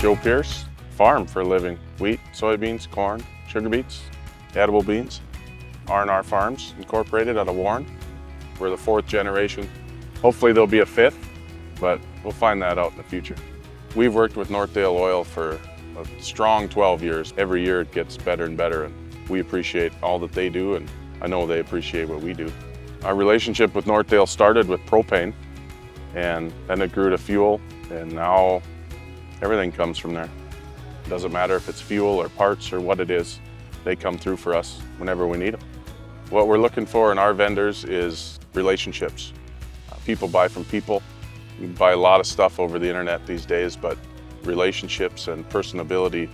Joe Pierce, farm for a living. Wheat, soybeans, corn, sugar beets, edible beans. R&R Farms Incorporated out of Warren. We're the 4th generation. Hopefully there'll be a 5th, but we'll find that out in the future. We've worked with Northdale Oil for a strong 12 years. Every year it gets better and better, and we appreciate all that they do, and I know they appreciate what we do. Our relationship with Northdale started with propane, and then it grew to fuel, and now everything comes from there. It doesn't matter if it's fuel or parts or what it is, they come through for us whenever we need them. What we're looking for in our vendors is relationships. People buy from people. You can buy a lot of stuff over the internet these days, but relationships and personability,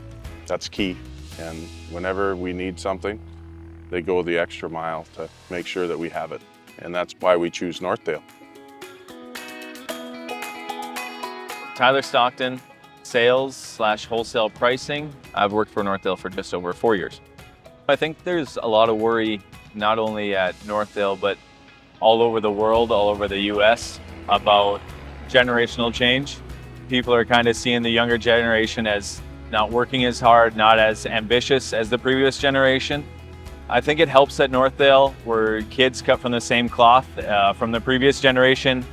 that's key. And whenever we need something, they go the extra mile to make sure that we have it. And that's why we choose Northdale. Tyler Stockton, sales/wholesale pricing. I've worked for Northdale for just over 4 years. I think there's a lot of worry, not only at Northdale, but all over the world, all over the US, about generational change. People are kind of seeing the younger generation as not working as hard, not as ambitious as the previous generation. I think it helps at Northdale. We're kids cut from the same cloth from the previous generation.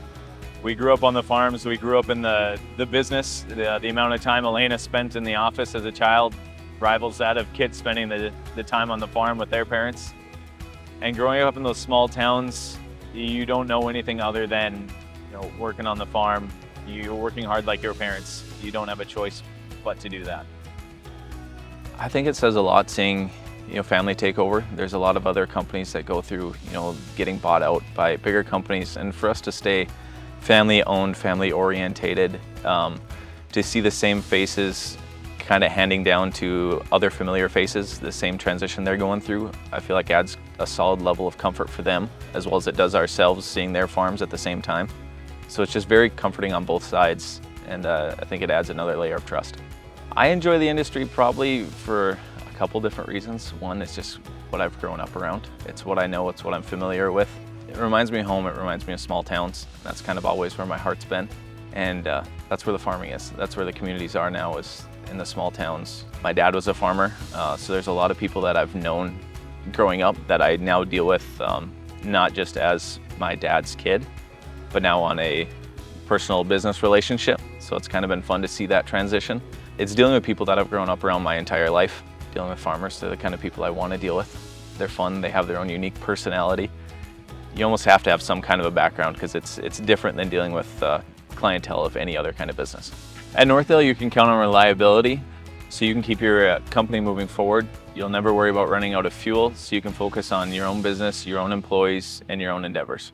We grew up on the farms, we grew up in the business. The amount of time Elena spent in the office as a child rivals that of kids spending the time on the farm with their parents. And growing up in those small towns, you don't know anything other than working on the farm. You're working hard like your parents. You don't have a choice but to do that. I think it says a lot seeing family takeover. There's a lot of other companies that go through getting bought out by bigger companies, and for us to stay family owned, family orientated, to see the same faces kind of handing down to other familiar faces, the same transition they're going through, I feel like adds a solid level of comfort for them, as well as it does ourselves seeing their farms at the same time. So it's just very comforting on both sides, and I think it adds another layer of trust. I enjoy the industry probably for a couple different reasons. One, it's just what I've grown up around. It's what I know, it's what I'm familiar with. It reminds me of home, it reminds me of small towns. That's kind of always where my heart's been. And that's where the farming is. That's where the communities are now, is in the small towns. My dad was a farmer, so there's a lot of people that I've known growing up that I now deal with, not just as my dad's kid, but now on a personal business relationship. So it's kind of been fun to see that transition. It's dealing with people that I've grown up around my entire life. Dealing with farmers, they're the kind of people I want to deal with. They're fun, they have their own unique personality. You almost have to have some kind of a background because it's different than dealing with clientele of any other kind of business. At Northdale, you can count on reliability, so you can keep your company moving forward. You'll never worry about running out of fuel, so you can focus on your own business, your own employees, and your own endeavors.